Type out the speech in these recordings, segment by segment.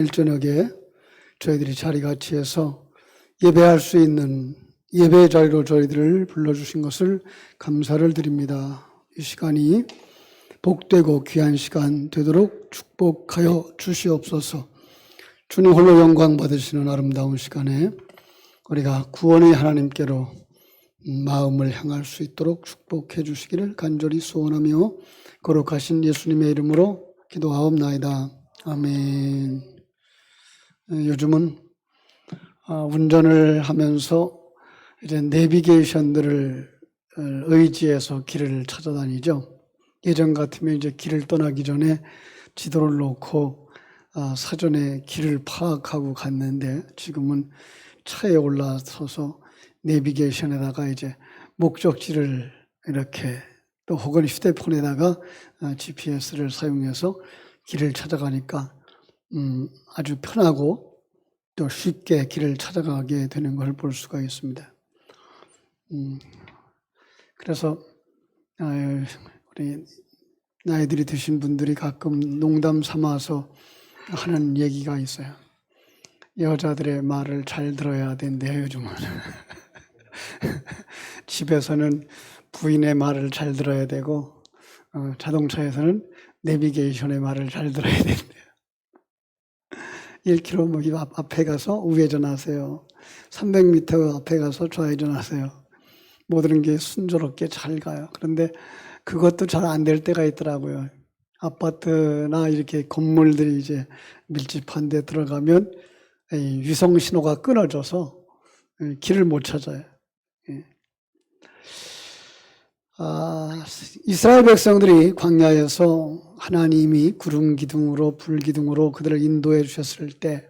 일저녁에 저희들이 자리 같이 해서 예배할 수 있는 예배 자리로 저희들을 불러주신 것을 감사를 드립니다. 이 시간이 복되고 귀한 시간 되도록 축복하여 주시옵소서. 주님 홀로 영광 받으시는 아름다운 시간에 우리가 구원의 하나님께로 마음을 향할 수 있도록 축복해 주시기를 간절히 소원하며 거룩하신 예수님의 이름으로 기도하옵나이다. 아멘. 요즘은 운전을 하면서 이제 내비게이션들을 의지해서 길을 찾아다니죠. 예전 같으면 이제 길을 떠나기 전에 지도를 놓고 사전에 길을 파악하고 갔는데 지금은 차에 올라서서 내비게이션에다가 이제 목적지를 이렇게 또 혹은 휴대폰에다가 GPS를 사용해서 길을 찾아가니까 아주 편하고 또 쉽게 길을 찾아가게 되는 걸 볼 수가 있습니다. 그래서 우리 나이들이 드신 분들이 가끔 농담 삼아서 하는 얘기가 있어요. 여자들의 말을 잘 들어야 된대요, 요즘은. 집에서는 부인의 말을 잘 들어야 되고 자동차에서는 내비게이션의 말을 잘 들어야 된대요. 1km 앞에 가서 우회전하세요. 300m 앞에 가서 좌회전하세요. 모든 게 순조롭게 잘 가요. 그런데 그것도 잘 안 될 때가 있더라고요. 아파트나 이렇게 건물들이 이제 밀집한 데 들어가면 위성 신호가 끊어져서 길을 못 찾아요. 이스라엘 백성들이 광야에서 하나님이 구름 기둥으로 불 기둥으로 그들을 인도해 주셨을 때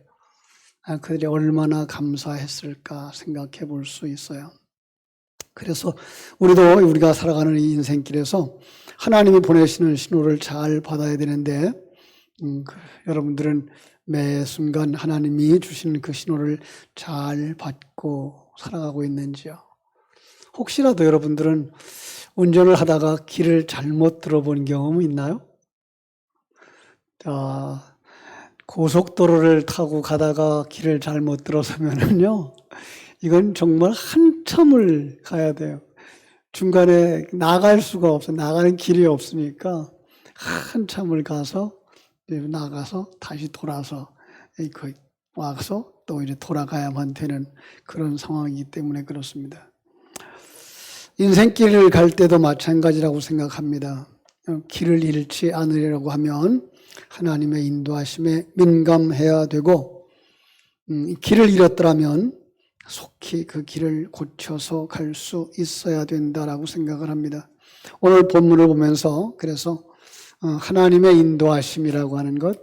그들이 얼마나 감사했을까 생각해 볼 수 있어요. 그래서 우리가 살아가는 이 인생길에서 하나님이 보내시는 신호를 잘 받아야 되는데 여러분들은 매 순간 하나님이 주시는 그 신호를 잘 받고 살아가고 있는지요? 혹시라도 여러분들은 운전을 하다가 길을 잘못 들어본 경험이 있나요? 고속도로를 타고 가다가 길을 잘못 들어서면은요, 이건 정말 한참을 가야 돼요. 중간에 나갈 수가 없어요. 나가는 길이 없으니까 한참을 가서 나가서 다시 돌아서 와서 또 이제 돌아가야만 되는 그런 상황이기 때문에 그렇습니다. 인생길을 갈 때도 마찬가지라고 생각합니다. 길을 잃지 않으려고 하면 하나님의 인도하심에 민감해야 되고 길을 잃었더라면 속히 그 길을 고쳐서 갈 수 있어야 된다라고 생각을 합니다. 오늘 본문을 보면서 그래서 하나님의 인도하심이라고 하는 것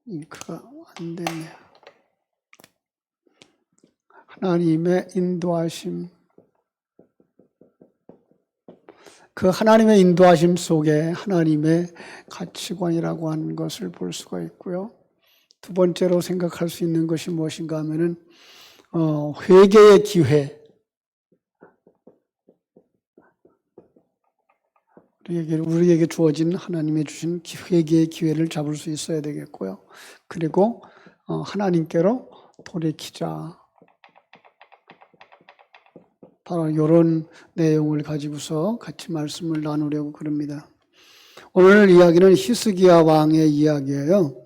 잉크가 안 되네요. 하나님의 인도하심, 그 하나님의 인도하심 속에 하나님의 가치관이라고 하는 것을 볼 수가 있고요. 두 번째로 생각할 수 있는 것이 무엇인가 하면은 회개의 기회, 우리에게 주어진 하나님의 주신 회개의 기회를 잡을 수 있어야 되겠고요. 그리고 하나님께로 돌이키자. 바로 이런 내용을 가지고서 같이 말씀을 나누려고 그럽니다. 오늘 이야기는 히스기야 왕의 이야기예요.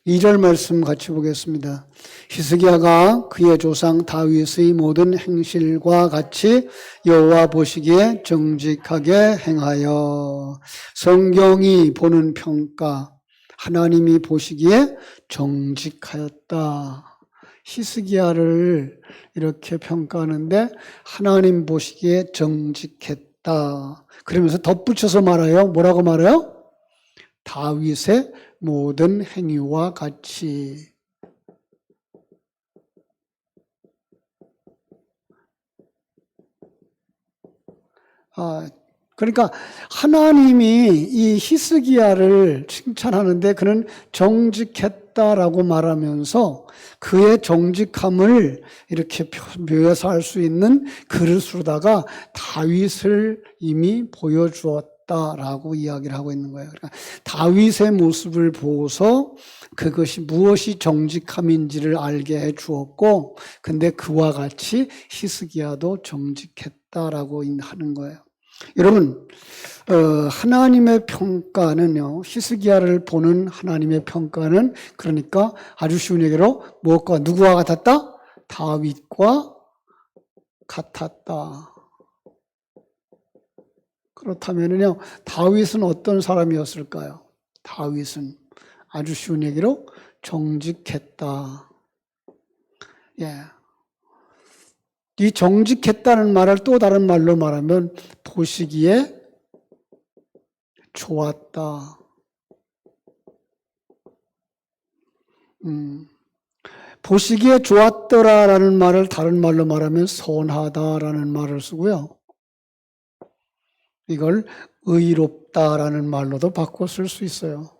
2절 말씀 같이 보겠습니다. 히스기야가 그의 조상 다윗의 모든 행실과 같이 여호와 보시기에 정직하게 행하여. 성경이 보는 평가, 하나님이 보시기에 정직하였다. 히스기야를 이렇게 평가하는데 하나님 보시기에 정직했다. 그러면서 덧붙여서 말해요. 뭐라고 말해요? 다윗의 모든 행위와 같이. 그러니까 하나님이 이 히스기야를 칭찬하는데 그는 정직했다라고 말하면서 그의 정직함을 이렇게 묘사할 수 있는 그릇으로다가 다윗을 이미 보여주었다. 주었다라고 이야기를 하고 있는 거예요. 그러니까 다윗의 모습을 보고서 그것이 무엇이 정직함인지를 알게 해 주었고, 근데 그와 같이 히스기야도 정직했다라고 하는 거예요. 여러분, 하나님의 평가는요, 히스기야를 보는 하나님의 평가는 그러니까 아주 쉬운 얘기로 무엇과 누구와 같았다? 다윗과 같았다. 그렇다면요, 다윗은 어떤 사람이었을까요? 다윗은 아주 쉬운 얘기로 정직했다. 예. 이 정직했다는 말을 또 다른 말로 말하면 보시기에 좋았다. 보시기에 좋았더라라는 말을 다른 말로 말하면 선하다라는 말을 쓰고요. 이걸 의롭다라는 말로도 바꿔 쓸 수 있어요.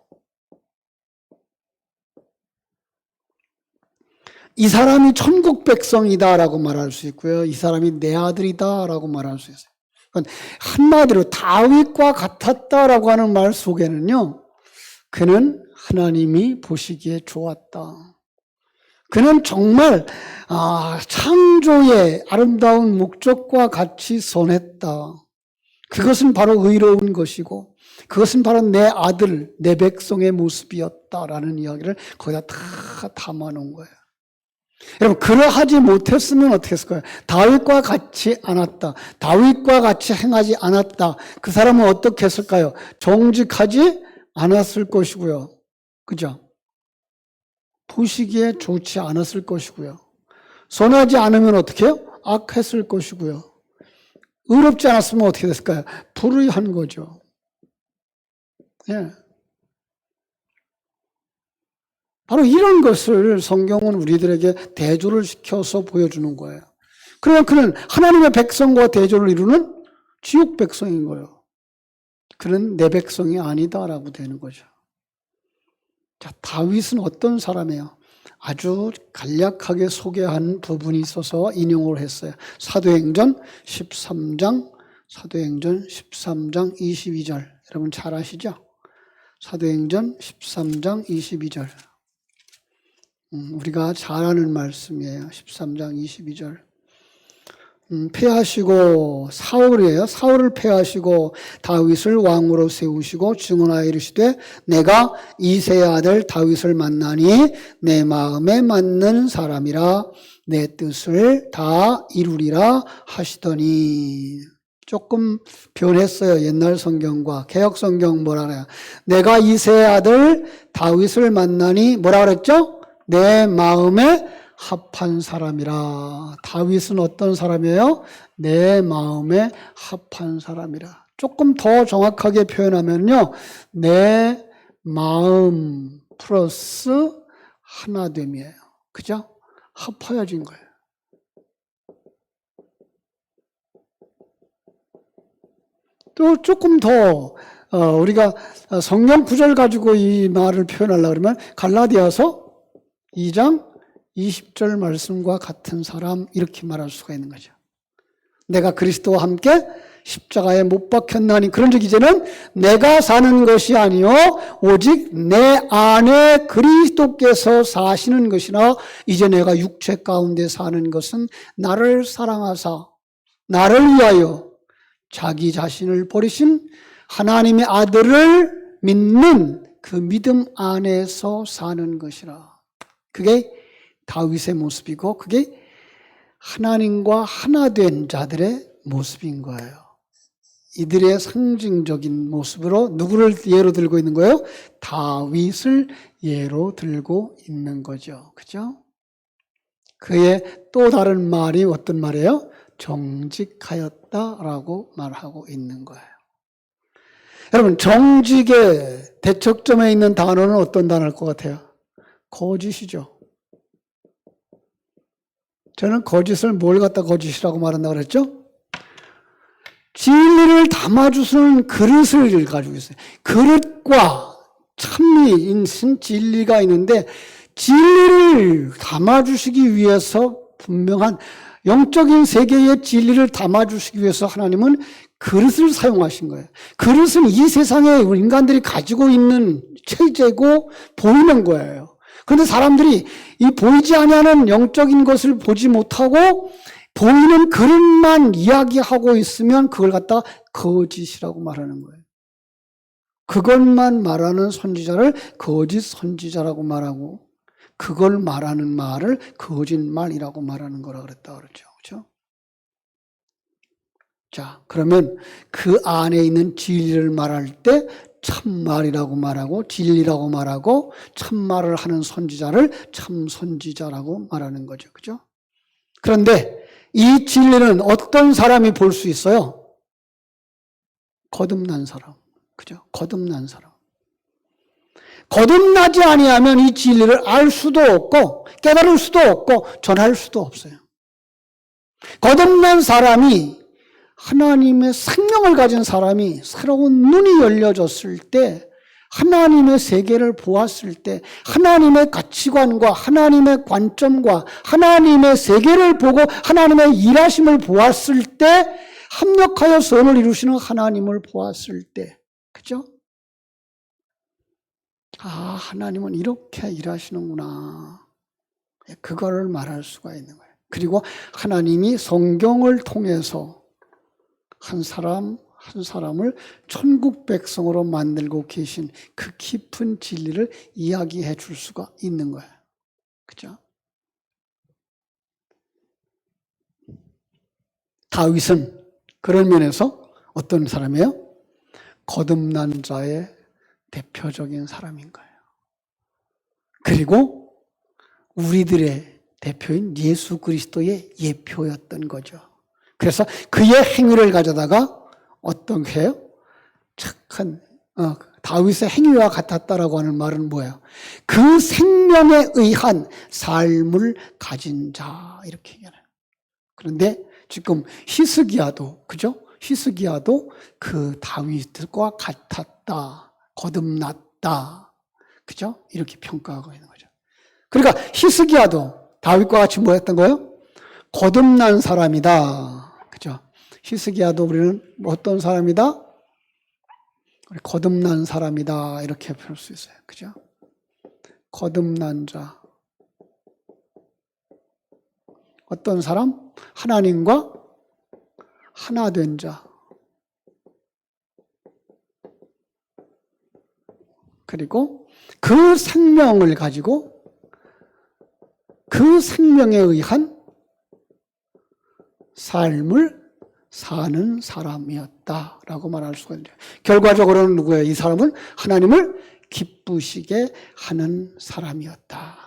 이 사람이 천국 백성이다라고 말할 수 있고요. 이 사람이 내 아들이다라고 말할 수 있어요. 한마디로 다윗과 같았다라고 하는 말 속에는요, 그는 하나님이 보시기에 좋았다. 그는 정말 창조의 아름다운 목적과 같이 선했다. 그것은 바로 의로운 것이고 그것은 바로 내 아들, 내 백성의 모습이었다라는 이야기를 거기다 다 담아놓은 거예요. 여러분, 그러하지 못했으면 어떻게 했을까요? 다윗과 같이 않았다. 다윗과 같이 행하지 않았다. 그 사람은 어떻게 했을까요? 정직하지 않았을 것이고요. 그죠? 보시기에 좋지 않았을 것이고요. 선하지 않으면 어떻게 해요? 악했을 것이고요. 의롭지 않았으면 어떻게 됐을까요? 불의한 거죠. 예. 바로 이런 것을 성경은 우리들에게 대조를 시켜서 보여주는 거예요. 그러면 그는 하나님의 백성과 대조를 이루는 지옥 백성인 거예요. 그는 내 백성이 아니다라고 되는 거죠. 자, 다윗은 어떤 사람이에요? 아주 간략하게 소개한 부분이 있어서 인용을 했어요. 사도행전 13장 22절. 여러분 잘 아시죠? 사도행전 13장 22절. 우리가 잘 아는 말씀이에요. 13장 22절. 패하시고 사울이에요. 사울을 패하시고 다윗을 왕으로 세우시고 증언하여 이르시되 내가 이새의 아들 다윗을 만나니 내 마음에 맞는 사람이라 내 뜻을 다 이루리라 하시더니. 조금 변했어요. 옛날 성경과 개역 성경 뭐라 그래요? 내가 이새의 아들 다윗을 만나니 뭐라 그랬죠? 내 마음에 합한 사람이라. 다윗은 어떤 사람이에요? 내 마음에 합한 사람이라. 조금 더 정확하게 표현하면요, 내 마음 플러스 하나됨이에요. 그죠? 합하여진 거예요. 또 조금 더 우리가 성경 구절 가지고 이 말을 표현하려고 그러면 갈라디아서 2장 20절 말씀과 같은 사람, 이렇게 말할 수가 있는 거죠. 내가 그리스도와 함께 십자가에 못 박혔나니, 그런즉 이제는 내가 사는 것이 아니요 오직 내 안에 그리스도께서 사시는 것이나 이제 내가 육체 가운데 사는 것은 나를 사랑하사 나를 위하여 자기 자신을 버리신 하나님의 아들을 믿는 그 믿음 안에서 사는 것이라. 그게 다윗의 모습이고 그게 하나님과 하나 된 자들의 모습인 거예요. 이들의 상징적인 모습으로 누구를 예로 들고 있는 거예요? 다윗을 예로 들고 있는 거죠. 그죠? 그의 또 다른 말이 어떤 말이에요? 정직하였다라고 말하고 있는 거예요. 여러분, 정직의 대척점에 있는 단어는 어떤 단어일 것 같아요? 거짓이죠. 저는 거짓을 뭘 갖다 거짓이라고 말한다고 그랬죠? 진리를 담아주는 그릇을 가지고 있어요. 그릇과 찬미인 진리가 있는데 진리를 담아주시기 위해서 분명한 영적인 세계의 진리를 담아주시기 위해서 하나님은 그릇을 사용하신 거예요. 그릇은 이 세상에 인간들이 가지고 있는 체제고 보이는 거예요. 그런데 사람들이 이 보이지 아니하는 영적인 것을 보지 못하고 보이는 그릇만 이야기하고 있으면 그걸 갖다가 거짓이라고 말하는 거예요. 그것만 말하는 선지자를 거짓 선지자라고 말하고 그걸 말하는 말을 거짓말이라고 말하는 거라 그랬다 그랬죠. 그렇죠? 자, 그러면 그 안에 있는 진리를 말할 때 참말이라고 말하고 진리라고 말하고 참말을 하는 선지자를 참선지자라고 말하는 거죠. 그죠? 그런데 이 진리는 어떤 사람이 볼 수 있어요? 거듭난 사람. 그죠? 거듭난 사람. 거듭나지 아니하면 이 진리를 알 수도 없고 깨달을 수도 없고 전할 수도 없어요. 거듭난 사람이 하나님의 생명을 가진 사람이 새로운 눈이 열려졌을 때 하나님의 세계를 보았을 때 하나님의 가치관과 하나님의 관점과 하나님의 세계를 보고 하나님의 일하심을 보았을 때 합력하여 선을 이루시는 하나님을 보았을 때 그죠? 아, 하나님은 이렇게 일하시는구나. 그거를 말할 수가 있는 거예요. 그리고 하나님이 성경을 통해서 한 사람을 천국 백성으로 만들고 계신 그 깊은 진리를 이야기해 줄 수가 있는 거예요. 그죠? 다윗은 그런 면에서 어떤 사람이에요? 거듭난 자의 대표적인 사람인 거예요. 그리고 우리들의 대표인 예수 그리스도의 예표였던 거죠. 그래서 그의 행위를 가져다가 어떤 해요? 착한 다윗의 행위와 같았다라고 하는 말은 뭐예요? 그 생명에 의한 삶을 가진 자 이렇게 얘기해요. 그런데 지금 히스기야도 그죠? 히스기야도 그 다윗과 같았다, 거듭났다, 그죠? 이렇게 평가하고 있는 거죠. 그러니까 히스기야도 다윗과 같이 뭐 했던 거예요? 거듭난 사람이다. 그죠? 히스기야도 우리는 어떤 사람이다? 거듭난 사람이다. 이렇게 볼 수 있어요. 그죠? 거듭난 자. 어떤 사람? 하나님과 하나 된 자. 그리고 그 생명을 가지고 그 생명에 의한 삶을 사는 사람이었다라고 말할 수가 있는데 결과적으로는 누구예요? 이 사람은 하나님을 기쁘시게 하는 사람이었다.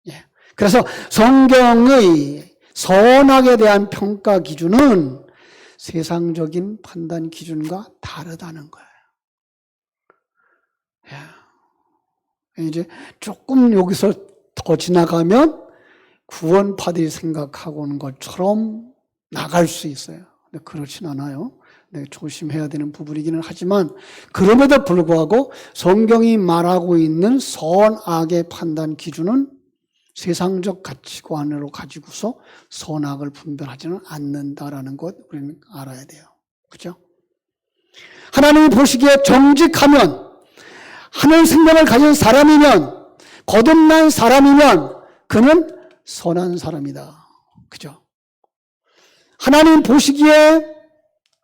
예. 그래서 성경의 선악에 대한 평가 기준은 세상적인 판단 기준과 다르다는 거예요. 예. 이제 조금 여기서 더 지나가면 구원파들이 생각하고는 것처럼 나갈 수 있어요. 근데 그렇진 않아요. 조심해야 되는 부분이기는 하지만 그럼에도 불구하고 성경이 말하고 있는 선악의 판단 기준은 세상적 가치관으로 가지고서 선악을 분별하지는 않는다라는 것 우리는 알아야 돼요. 그죠? 하나님이 보시기에 정직하면 하늘 생명을 가진 사람이면 거듭난 사람이면 그는 선한 사람이다. 그죠? 하나님 보시기에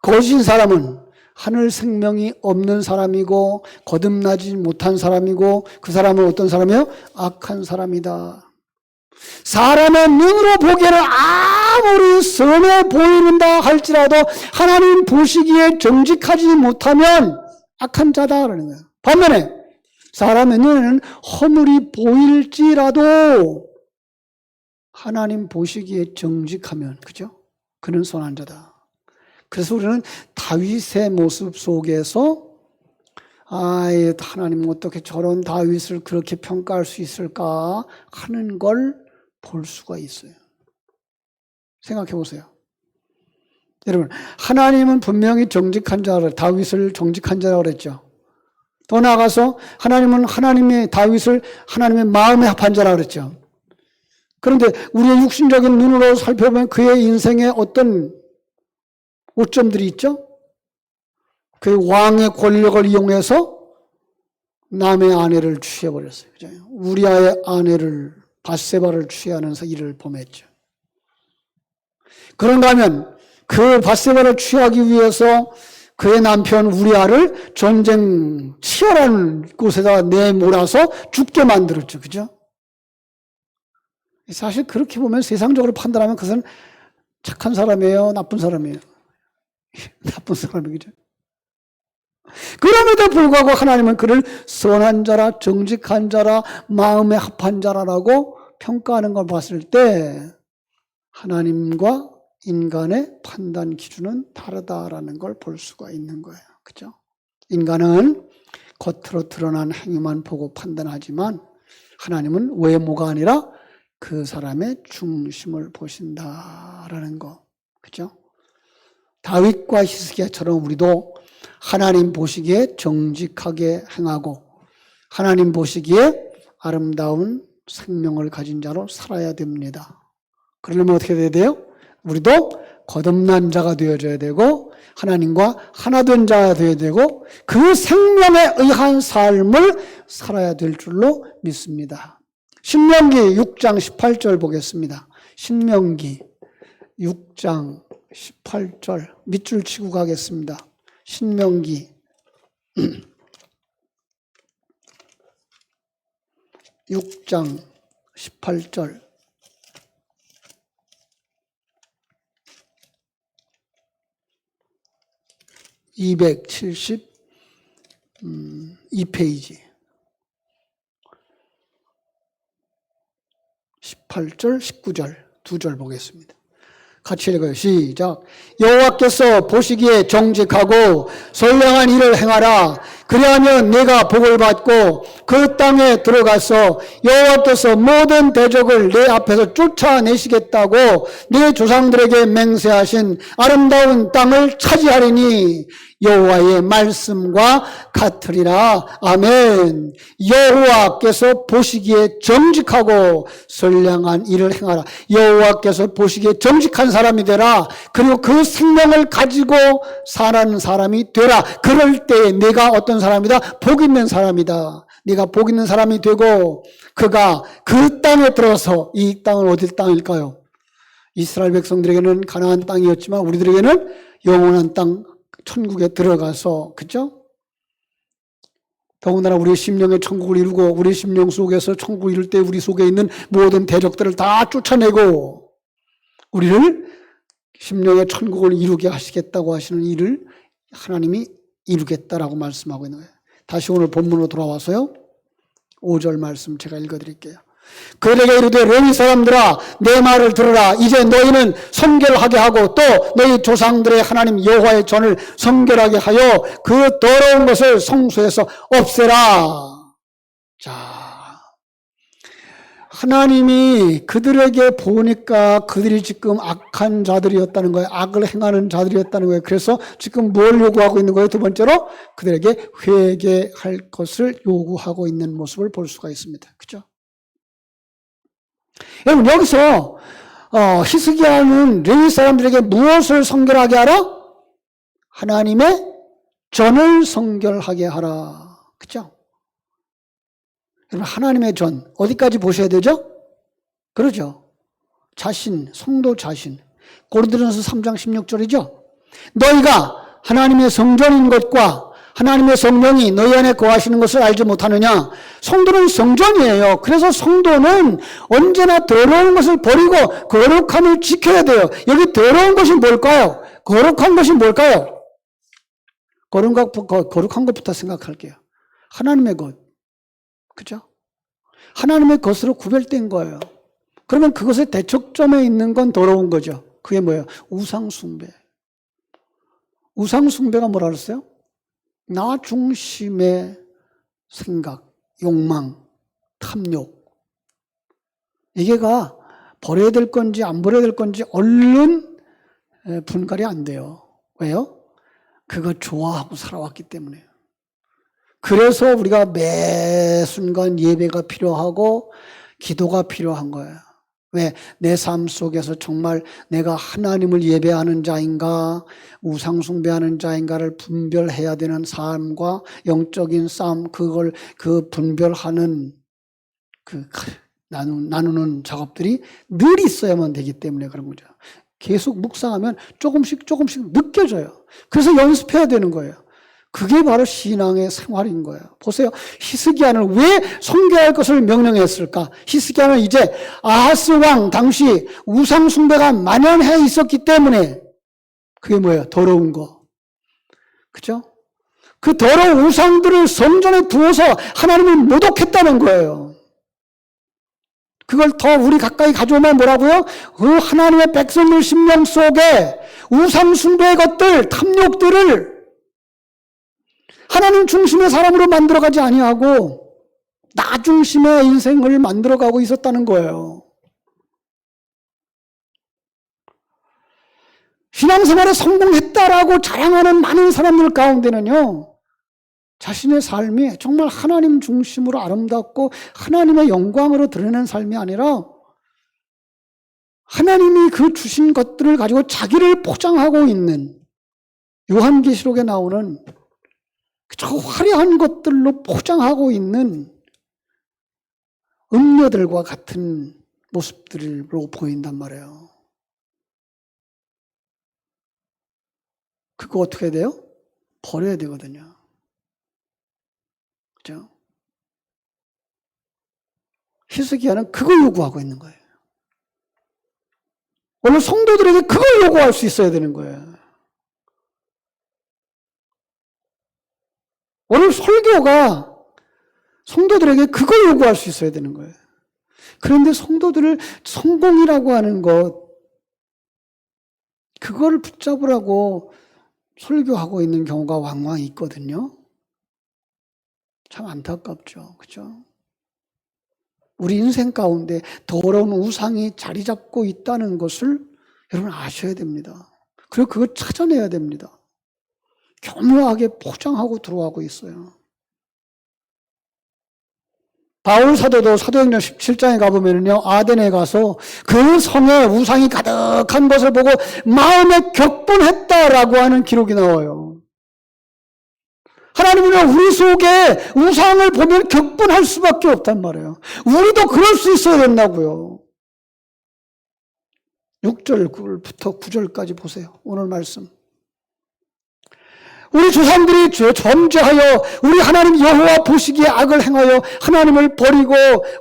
거짓인 사람은 하늘 생명이 없는 사람이고 거듭나지 못한 사람이고 그 사람은 어떤 사람이에요? 악한 사람이다. 사람의 눈으로 보기에는 아무리 선해 보이는다 할지라도 하나님 보시기에 정직하지 못하면 악한 자다 그러는 거예요. 반면에 사람의 눈에는 허물이 보일지라도 하나님 보시기에 정직하면 그죠? 그는 선한 자다. 그래서 우리는 다윗의 모습 속에서 하나님은 어떻게 저런 다윗을 그렇게 평가할 수 있을까 하는 걸 볼 수가 있어요. 생각해 보세요. 여러분, 하나님은 분명히 정직한 자를 다윗을 정직한 자라고 그랬죠. 더 나아가서 하나님은 하나님의 다윗을 하나님의 마음에 합한 자라고 그랬죠. 그런데 우리의 육신적인 눈으로 살펴보면 그의 인생에 어떤 오점들이 있죠? 그 왕의 권력을 이용해서 남의 아내를 취해버렸어요. 그죠? 우리아의 아내를 밧세바를 취하는 일을 범했죠. 그런가 하면 그 밧세바를 취하기 위해서 그의 남편 우리아를 전쟁 치열한 곳에다 내몰아서 죽게 만들었죠. 그죠? 사실 그렇게 보면 세상적으로 판단하면 그것은 착한 사람이에요? 나쁜 사람이에요? 나쁜 사람이죠. 그럼에도 불구하고 하나님은 그를 선한 자라, 정직한 자라, 마음에 합한 자라라고 평가하는 걸 봤을 때 하나님과 인간의 판단 기준은 다르다라는 걸 볼 수가 있는 거예요. 그죠? 인간은 겉으로 드러난 행위만 보고 판단하지만 하나님은 외모가 아니라 그 사람의 중심을 보신다라는 거. 그죠? 다윗과 히스기야처럼 우리도 하나님 보시기에 정직하게 행하고 하나님 보시기에 아름다운 생명을 가진 자로 살아야 됩니다. 그러려면 어떻게 돼야 돼요? 우리도 거듭난 자가 되어져야 되고 하나님과 하나 된 자가 되어야 되고 그 생명에 의한 삶을 살아야 될 줄로 믿습니다. 신명기 6장 18절 보겠습니다. 신명기 6장 18절 밑줄 치고 가겠습니다. 신명기 6장 18절 272페이지 18절 19절 두 절 보겠습니다. 같이 읽어요. 시작. 여호와께서 보시기에 정직하고 선량한 일을 행하라. 그리하면 내가 복을 받고 그 땅에 들어가서 여호와께서 모든 대적을 내 앞에서 쫓아내시겠다고 내 조상들에게 맹세하신 아름다운 땅을 차지하리니 여호와의 말씀과 같으리라. 아멘. 여호와께서 보시기에 정직하고 선량한 일을 행하라. 여호와께서 보시기에 정직한 사람이 되라. 그리고 그 생명을 가지고 사는 사람이 되라. 그럴 때 내가 어떤 사람이다? 복 있는 사람이다. 네가 복 있는 사람이 되고 그가 그 땅에 들어서 이 땅은 어디 땅일까요? 이스라엘 백성들에게는 가나안 땅이었지만 우리들에게는 영원한 땅 천국에 들어가서 그죠? 더군다나 우리의 심령의 천국을 이루고 우리 심령 속에서 천국을 이룰 때 우리 속에 있는 모든 대적들을 다 쫓아내고 우리를 심령의 천국을 이루게 하시겠다고 하시는 일을 하나님이 이루겠다라고 말씀하고 있는 거예요. 다시 오늘 본문으로 돌아와서요. 5절 말씀 제가 읽어드릴게요. 그들에게 이르되 레위 사람들아 내 말을 들으라. 이제 너희는 성결하게 하고 또 너희 조상들의 하나님 여호와의 전을 성결하게 하여 그 더러운 것을 성소에서 없애라. 자, 하나님이 그들에게 보니까 그들이 지금 악한 자들이었다는 거예요. 악을 행하는 자들이었다는 거예요. 그래서 지금 뭘 요구하고 있는 거예요? 두 번째로 그들에게 회개할 것을 요구하고 있는 모습을 볼 수가 있습니다. 그죠? 여러분 여기서 히스기야는 레위 사람들에게 무엇을 성결하게 하라? 하나님의 전을 성결하게 하라. 그죠? 여러분 하나님의 전 어디까지 보셔야 되죠? 그러죠. 자신, 성도 자신. 고린도전서 3장 16절이죠. 너희가 하나님의 성전인 것과 하나님의 성령이 너희 안에 거하시는 것을 알지 못하느냐? 성도는 성전이에요. 그래서 성도는 언제나 더러운 것을 버리고 거룩함을 지켜야 돼요. 여기 더러운 것이 뭘까요? 거룩한 것이 뭘까요? 거룩한 것부터 생각할게요. 하나님의 것. 그죠? 하나님의 것으로 구별된 거예요. 그러면 그것의 대척점에 있는 건 더러운 거죠. 그게 뭐예요? 우상숭배. 우상숭배가 뭐라 그랬어요? 나 중심의 생각, 욕망, 탐욕. 이게가 버려야 될 건지 안 버려야 될 건지 얼른 분갈이 안 돼요. 왜요? 그거 좋아하고 살아왔기 때문에요. 그래서 우리가 매 순간 예배가 필요하고 기도가 필요한 거예요. 왜? 내 삶 속에서 정말 내가 하나님을 예배하는 자인가, 우상숭배하는 자인가를 분별해야 되는 삶과 영적인 삶, 그걸 분별하는 나누는 작업들이 늘 있어야만 되기 때문에 그런 거죠. 계속 묵상하면 조금씩 느껴져요. 그래서 연습해야 되는 거예요. 그게 바로 신앙의 생활인 거예요. 보세요. 히스기야는 왜 섬겨야 할 것을 명령했을까? 히스기야는 이제 아하스 왕 당시 우상 숭배가 만연해 있었기 때문에 그게 뭐예요? 더러운 거. 그죠? 그 더러운 우상들을 성전에 두어서 하나님을 모독했다는 거예요. 그걸 더 우리 가까이 가져오면 뭐라고요? 그 하나님의 백성들 심령 속에 우상 숭배의 것들, 탐욕들을 하나님 중심의 사람으로 만들어가지 아니하고 나 중심의 인생을 만들어가고 있었다는 거예요. 신앙생활에 성공했다라고 자랑하는 많은 사람들 가운데는요, 자신의 삶이 정말 하나님 중심으로 아름답고 하나님의 영광으로 드러내는 삶이 아니라 하나님이 그 주신 것들을 가지고 자기를 포장하고 있는, 요한계시록에 나오는 저 화려한 것들로 포장하고 있는 음녀들과 같은 모습들로 보인단 말이에요. 그거 어떻게 돼요? 버려야 되거든요. 그죠? 히스기야는 그걸 요구하고 있는 거예요. 오늘 성도들에게 그걸 요구할 수 있어야 되는 거예요. 오늘 설교가 성도들에게 그걸 요구할 수 있어야 되는 거예요. 그런데 성도들을 성공이라고 하는 것, 그거를 붙잡으라고 설교하고 있는 경우가 왕왕 있거든요. 참 안타깝죠. 그죠? 우리 인생 가운데 더러운 우상이 자리 잡고 있다는 것을 여러분 아셔야 됩니다. 그리고 그걸 찾아내야 됩니다. 교묘하게 포장하고 들어가고 있어요. 바울 사도도 사도행전 17장에 가보면요, 아덴에 가서 그 성에 우상이 가득한 것을 보고 마음에 격분했다라고 하는 기록이 나와요. 하나님은 우리 속에 우상을 보면 격분할 수밖에 없단 말이에요. 우리도 그럴 수 있어야 된다고요. 6절부터 9절까지 보세요. 오늘 말씀. 우리 조상들이 범죄하여 우리 하나님 여호와 보시기에 악을 행하여 하나님을 버리고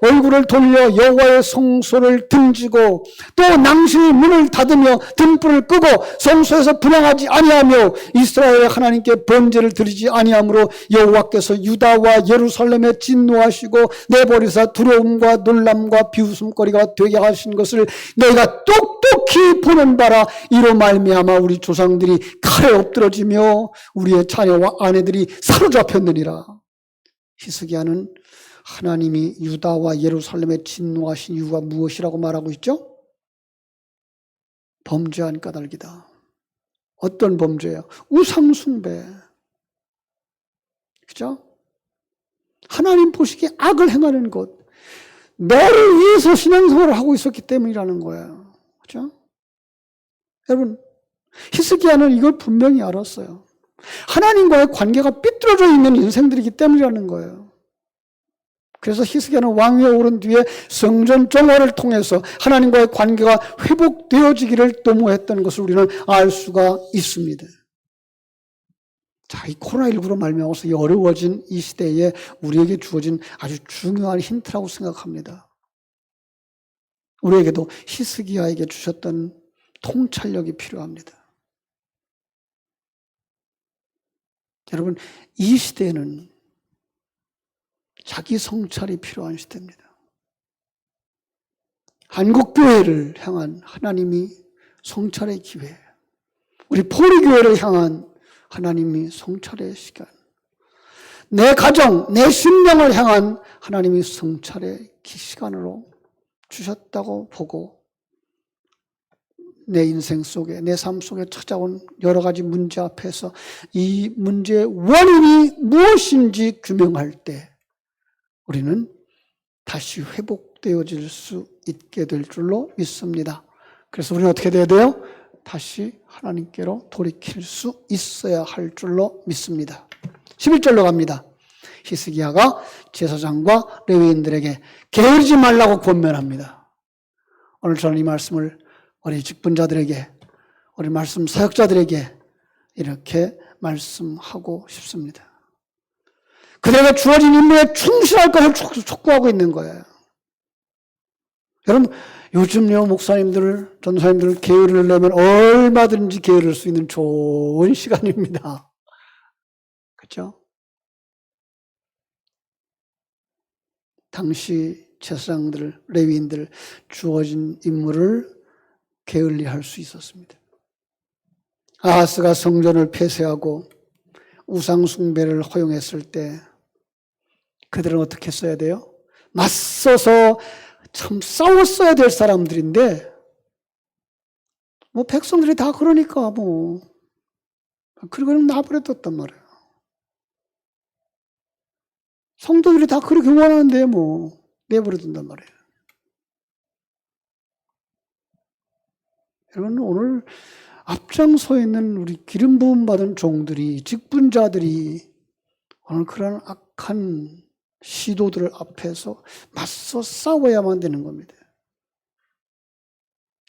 얼굴을 돌려 여호와의 성소를 등지고 또 낭실이 문을 닫으며 등불을 끄고 성소에서 분향하지 아니하며 이스라엘 하나님께 번제를 드리지 아니하므로 여호와께서 유다와 예루살렘에 진노하시고 내버리사 두려움과 놀람과 비웃음거리가 되게 하신 것을 너희가 똑똑히 보는 바라. 이로 말미암아 우리 조상들이 칼에 엎드러지며 우리의 자녀와 아내들이 사로잡혔느니라. 히스기야는 하나님이 유다와 예루살렘에 진노하신 이유가 무엇이라고 말하고 있죠? 범죄한 까닭이다. 어떤 범죄예요? 우상숭배. 그죠? 하나님 보시기에 악을 행하는 것. 너를 위해서 신앙생활을 하고 있었기 때문이라는 거예요. 그죠? 여러분, 히스기야는 이걸 분명히 알았어요. 하나님과의 관계가 삐뚤어져 있는 인생들이기 때문이라는 거예요. 그래서 히스기야는 왕위에 오른 뒤에 성전 정화를 통해서 하나님과의 관계가 회복되어지기를 도모했던 것을 우리는 알 수가 있습니다. 자, 이 코로나19로 말미암아서 어려워진 이 시대에 우리에게 주어진 아주 중요한 힌트라고 생각합니다. 우리에게도 히스기야에게 주셨던 통찰력이 필요합니다. 여러분, 이 시대는 자기 성찰이 필요한 시대입니다. 한국교회를 향한 하나님이 성찰의 기회, 우리 포리교회를 향한 하나님이 성찰의 시간, 내 가정, 내 심령을 향한 하나님이 성찰의 시간으로 주셨다고 보고 내 인생 속에, 내 삶 속에 찾아온 여러 가지 문제 앞에서 이 문제의 원인이 무엇인지 규명할 때 우리는 다시 회복되어질 수 있게 될 줄로 믿습니다. 그래서 우리는 어떻게 돼야 돼요? 다시 하나님께로 돌이킬 수 있어야 할 줄로 믿습니다. 11절로 갑니다. 히스기야가 제사장과 레위인들에게 게으르지 말라고 권면합니다. 오늘 저는 이 말씀을 우리 직분자들에게, 우리 말씀 사역자들에게 이렇게 말씀하고 싶습니다. 그들에게 주어진 임무에 충실할 것을 촉구하고 있는 거예요. 여러분, 요즘요 목사님들, 전사님들 게으를 내면 얼마든지 게으를 수 있는 좋은 시간입니다. 그렇죠? 당시 제사장들, 레위인들 주어진 임무를 게을리할 수 있었습니다. 아하스가 성전을 폐쇄하고 우상 숭배를 허용했을 때 그들은 어떻게 했어야 돼요? 맞서서 참 싸웠어야 될 사람들인데 뭐 백성들이 다 그러니까 뭐 그리고 놔버렸단 말이에요. 성도들이 다 그렇게 원하는데 뭐 내버려둔단 말이에요. 여러분, 오늘 앞장서 있는 우리 기름 부음 받은 종들이, 직분자들이 오늘 그런 악한 시도들 앞에서 맞서 싸워야만 되는 겁니다.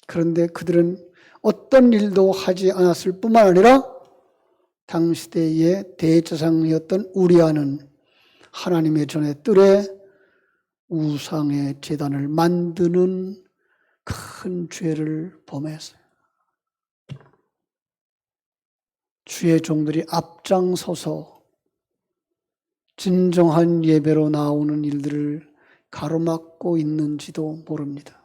그런데 그들은 어떤 일도 하지 않았을 뿐만 아니라 당시대의 대제사장이었던 우리아는 하나님의 전의 뜰에 우상의 제단을 만드는 큰 죄를 범했어요. 주의 종들이 앞장서서 진정한 예배로 나오는 일들을 가로막고 있는지도 모릅니다.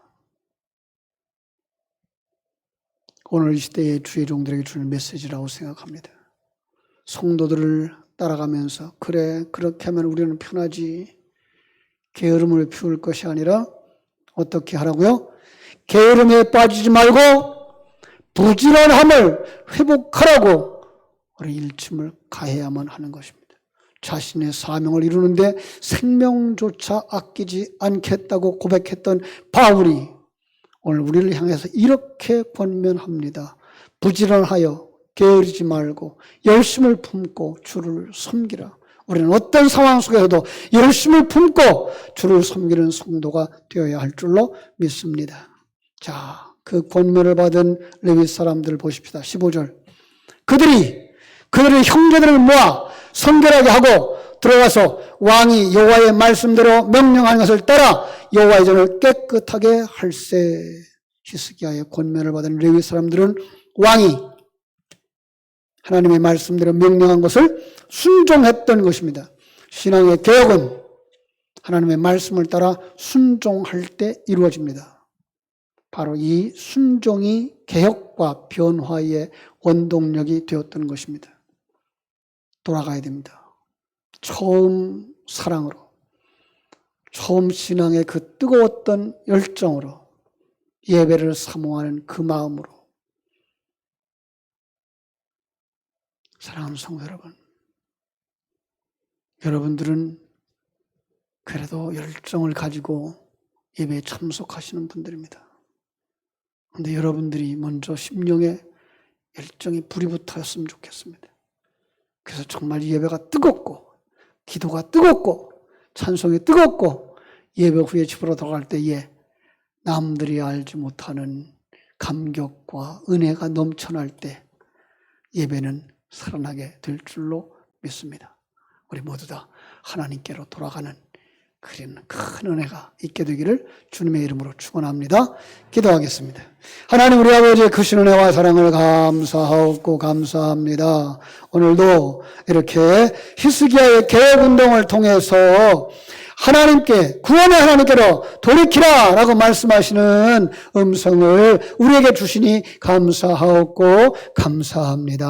오늘 이 시대의 주의 종들에게 주는 메시지라고 생각합니다. 성도들을 따라가면서 그래, 그렇게 하면 우리는 편하지, 게으름을 피울 것이 아니라 어떻게 하라고요? 게으름에 빠지지 말고 부지런함을 회복하라고 우리 일침을 가해야만 하는 것입니다. 자신의 사명을 이루는데 생명조차 아끼지 않겠다고 고백했던 바울이 오늘 우리를 향해서 이렇게 권면합니다. 부지런하여 게으르지 말고 열심을 품고 주를 섬기라. 우리는 어떤 상황 속에서도 열심을 품고 주를 섬기는 성도가 되어야 할 줄로 믿습니다. 자, 그 권면을 받은 레위 사람들 보십시다. 15절. 그들의 형제들을 모아 성결하게 하고 들어가서 왕이 여호와의 말씀대로 명령하는 것을 따라 여호와의 전을 깨끗하게 할세. 히스기야의 권면을 받은 레위 사람들은 왕이 하나님의 말씀대로 명령한 것을 순종했던 것입니다. 신앙의 개혁은 하나님의 말씀을 따라 순종할 때 이루어집니다. 바로 이 순종이 개혁과 변화의 원동력이 되었던 것입니다. 돌아가야 됩니다. 처음 사랑으로, 처음 신앙의 그 뜨거웠던 열정으로, 예배를 사모하는 그 마음으로. 사랑하는 성도 여러분, 여러분들은 그래도 열정을 가지고 예배에 참석하시는 분들입니다. 그런데 여러분들이 먼저 심령에 열정이 불이 붙었으면 좋겠습니다. 그래서 정말 예배가 뜨겁고, 기도가 뜨겁고, 찬송이 뜨겁고, 예배 후에 집으로 돌아갈 때에 남들이 알지 못하는 감격과 은혜가 넘쳐날 때 예배는 살아나게 될 줄로 믿습니다. 우리 모두 다 하나님께로 돌아가는 그런 큰 은혜가 있게 되기를 주님의 이름으로 축원합니다. 기도하겠습니다. 하나님, 우리 아버지의 크신 은혜와 사랑을 감사하고 감사합니다. 오늘도 이렇게 히스기야의 개혁운동을 통해서 하나님께, 구원의 하나님께로 돌이키라 라고 말씀하시는 음성을 우리에게 주시니 감사하고 감사합니다.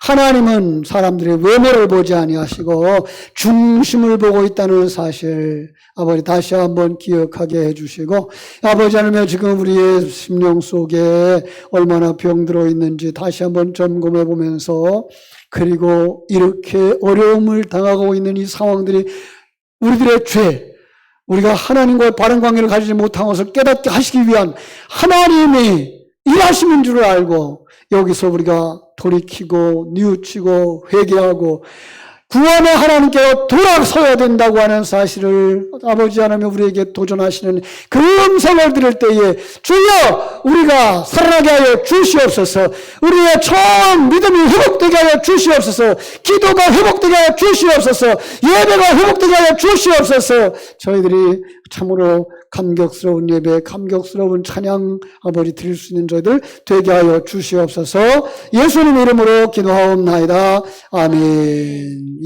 하나님은 사람들의 외모를 보지 아니하시고 중심을 보고 있다는 사실, 아버지 다시 한번 기억하게 해주시고, 아버지 하나님, 지금 우리의 심령 속에 얼마나 병들어 있는지 다시 한번 점검해 보면서, 그리고 이렇게 어려움을 당하고 있는 이 상황들이 우리들의 죄, 우리가 하나님과의 바른 관계를 가지지 못한 것을 깨닫게 하시기 위한 하나님이 일하시는 줄을 알고 여기서 우리가 돌이키고 뉘우치고 회개하고 구원의 하나님께 돌아서야 된다고 하는 사실을 아버지 하나님 우리에게 도전하시는 그 음성을 들을 때에 주여 우리가 살아나게 하여 주시옵소서. 우리의 처음 믿음이 회복되게 하여 주시옵소서. 기도가 회복되게 하여 주시옵소서. 예배가 회복되게 하여 주시옵소서. 저희들이 참으로 감격스러운 예배, 감격스러운 찬양 아버지 드릴 수 있는 저희들 되게 하여 주시옵소서. 예수님 이름으로 기도하옵나이다. 아멘.